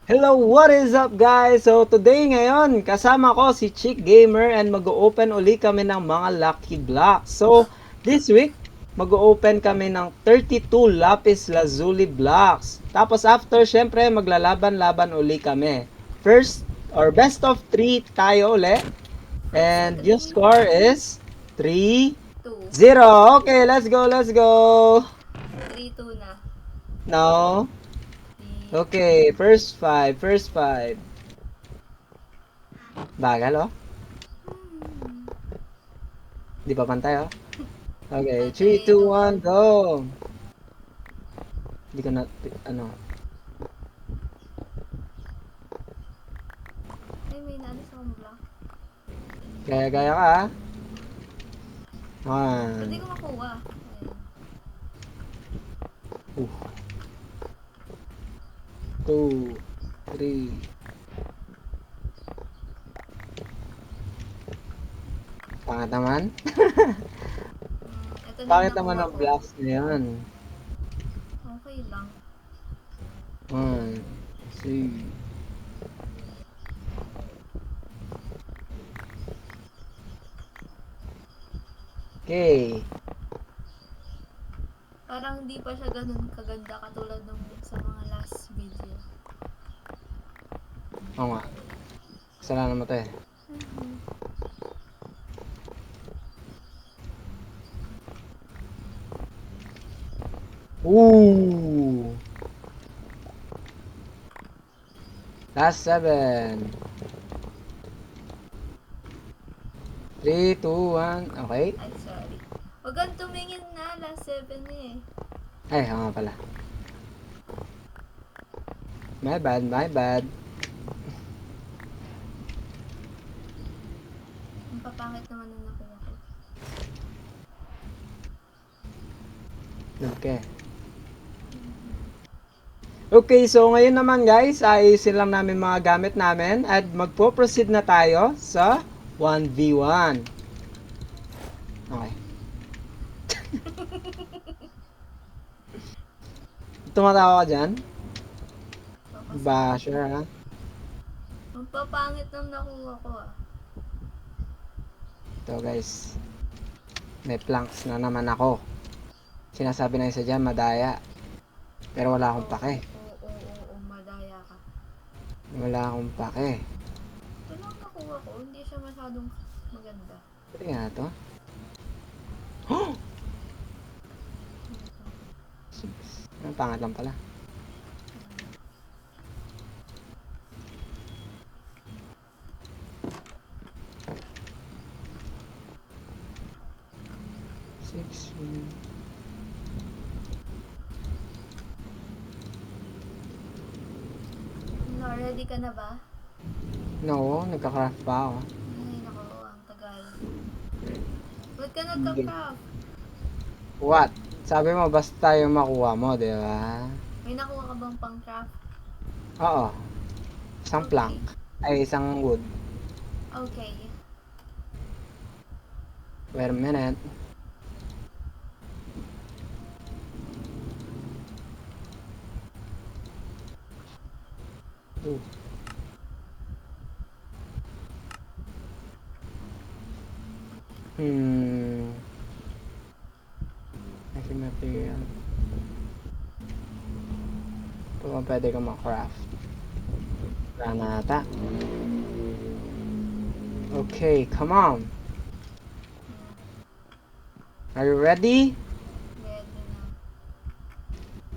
Hello, what is up guys? So today ngayon, kasama ko si Chick Gamer and mag-open uli kami ng mga Lucky Blocks. So this week, mag-open kami ng 32 Lapis Lazuli Blocks. Tapos after, syempre maglalaban-laban uli kami. First, or best of 3 tayo uli. Best And yung 3, score is 2. 3-0. Okay, let's go, let's go. 3-2 na. No? Di, Okay, first 5, first 5. Bagal oh. Di pa pantay oh. Okay, 3, Pantay 2, naman. 1, go! Di ko na, ano. Ay, may naalis akong block. Gaya-gaya ka ah. Ba't di 1, ko makuha? Ayan. 2, 3. Pangit naman. Ito na yung Pangit naman nakuha ang ko. blocks na yan. Okay lang. 1, 2. Okay. Parang hindi pa siya ganun kaganda katulad nung sa mga last video. Oo nga. Kasalanan mo to eh. Ooh! Last 7. 3, 2, 1. Okay. Ay, sorry. Huwag kang tumingin na. Last 7 eh. Ay, oo nga pala. My bad, my bad. Ang papangit naman ang nakuha ko. Okay. Okay, so ngayon naman guys, ayusin lang namin mga gamit namin at magpo-proceed na tayo sa 1v1. Okay. Tumatawa ka dyan? So, kasi Basher ha? ang papangit ng nakuha ko ah. Ito guys, may planks na naman ako. Sinasabi na isa dyan, madaya. Pero wala akong pake. Oo, madaya ka. Wala akong pake. Ito lang nakuha ko. Hindi siya masyadong maganda. Pwede nga to? Ang pangat lang pala. Six. No, ready ka na ba? No, nagka-craft pa ako. Ay, naku, ang tagal. Ba't ka nagka-craft? What? Sabi mo, basta yung makuha mo, di ba? May nakuha ka bang pang-craft? Oo. Isang Okay. plank. Ay, isang wood. Okay. Wait a minute. Ooh. Hmm. Kasi material. Ito ba pwede ka ma-craft? Wala na ata. Okay, come on. Are you ready? Ready na.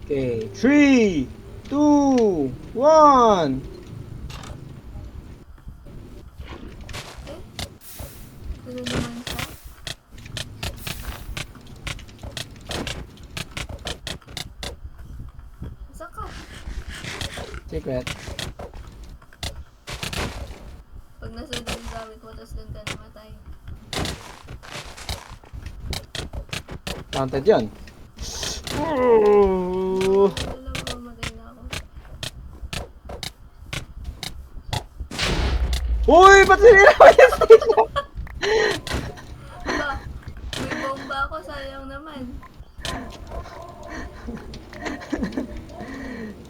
Okay, 3, 2, 1. Eh? Ito na naman siya. Saan ka? Secret. Pag nasunod yung gamit mo, tapos doon ka namatay. Counted yun. Ooh. Alam ko, mamatay na ako. Uy! Ba't sinira mo yung station? Ba, may bomba ako, sayang naman.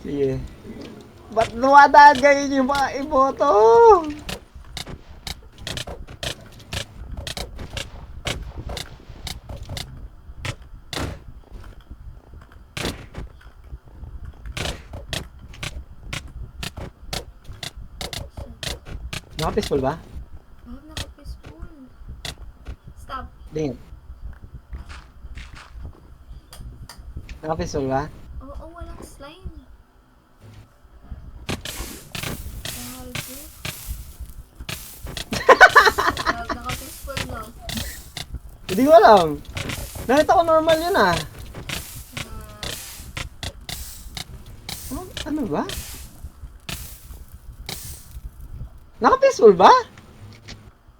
Sige. Ba't dumadaan kayo yung mga iboto? Naka-peaceful ba? Oh, naka-peaceful. Stop. Ding. Naka-peaceful ba? Oo, walang slime. Gago. Naka-peaceful na. Hindi ko alam. Nakita ko normal yun ah. Oh, ano ba? Naka-peaceful ba?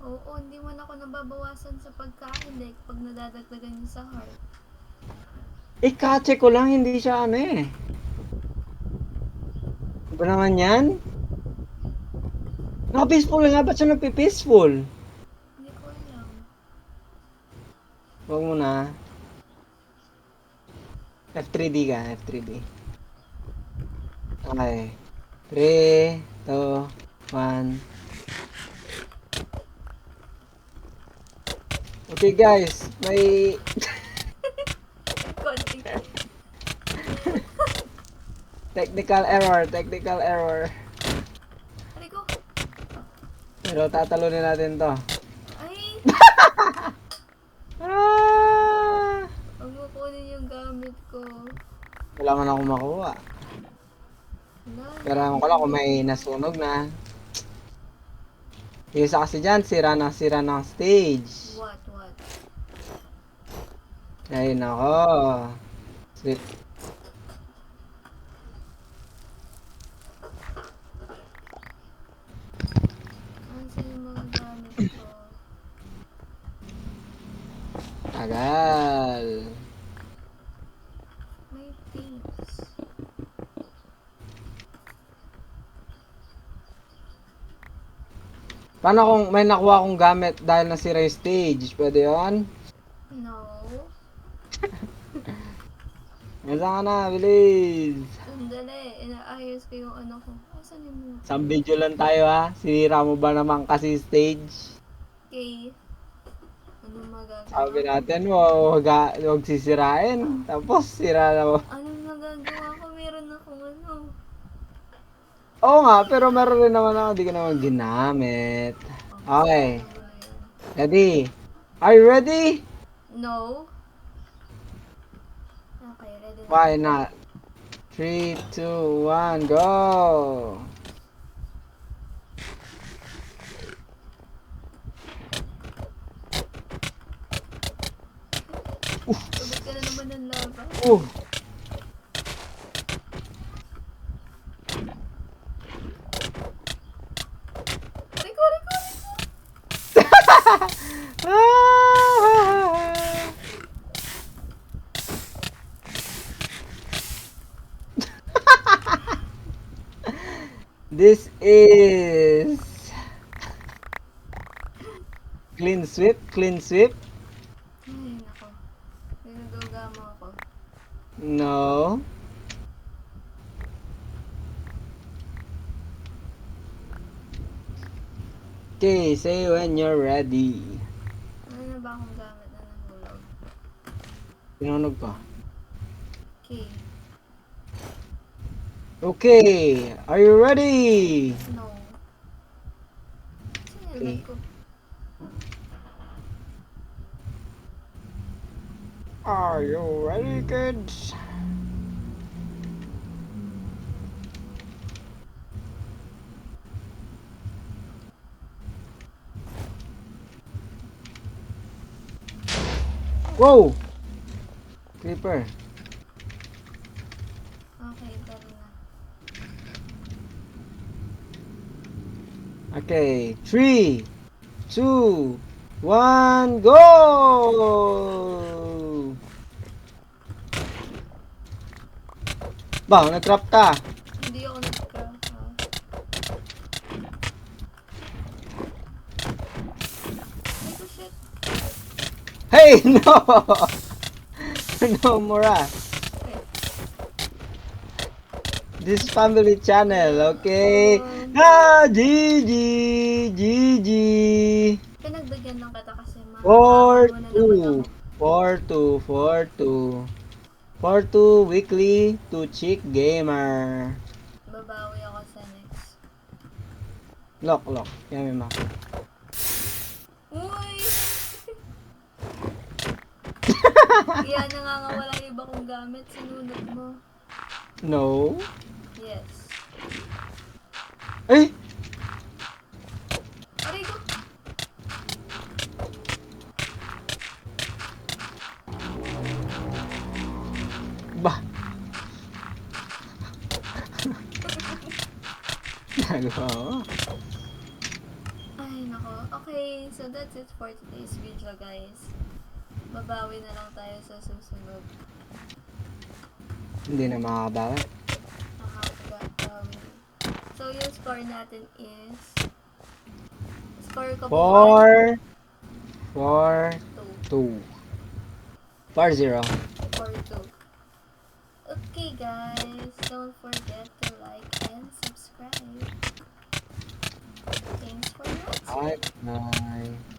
Oo, hindi man ako nababawasan sa pagkain like pag nadadagdagan niyo sa heart. Ika-check ko lang, hindi siya ano eh. Ano ba naman yan? Naka-peaceful nga, ba't siya nagpe-peaceful? Hindi ko alam. Huwag mo na. F3D ka, F3D. Okay. 3, 2, 1. Okay guys, may... Konti. technical error. Aray ko. Pero tatalunin natin to. Ay! Ah! Huwag mo kunin yung gamit ko. Wala man ako makuha. Wala. Pero alam ko lang kung may nasunog na. Yung isa kasi dyan, sira ng stage. What? Ay nako. Sweet. Ano yung mga gamit ko? Tagal. May things. Paano kung may nakuha akong gamit dahil nasira yung stage? Pwede yun? No. Masa ka na, bilis. Sandali. Inaayos ko yung ano ko. Asan yung mga? Sa video lang tayo ha. Sinira mo ba naman kasi stage? Okay. Ano magagawa? Sabi natin, huwag sisirain. Tapos, sira na mo. Ano magagawa ko? Meron akong ano. Oo nga, pero meron rin naman ako, di ko naman ginamit. Okay. Ano ba yun? Ready? Are you ready? No. Okay, ready na. Why not? 3, 2, 1, go! Tubig ka na naman ng lava. Uh! Riko! Ah! This is clean sweep. Ay, nako. Pinagagama ako. No. Okay, say when you're ready. Ano na ba akong gamit na nahulog? Pinunog ko. Okay. Okay, are you ready? No. Okay. Sinilad ko. Are you ready, kids? Whoa! Creeper. Okay, tara na. Okay, 3, 2, 1, go! Ba, nag-trap ka. Hindi ako nag-craft ha. Ay ko shit. Hey, no! No, Mura. This family channel, okay? Um, GG! GG! Pinagdagyan lang kita kasi 4 mahabol mo na naman ako. 2 4-2, 4-2. 4-2 weekly to Chick Gamer. Babawi ako sa next. Lock. Yummy ma. Uy! Kaya nangangawala yung iba kong gamit. Sinunod mo. No. Yes. Ay! Aray ko! Bah! Nagawa. Ay, nako. Okay, so that's it for today's video, guys. Babawi na lang tayo sa susunod. Hindi na makabawi. Nakakabawi. So, yung score natin is... Score ko po 4 2. 2 4-0. 4-2. Okay, guys. Don't forget to like and subscribe. Thanks for watching. Bye.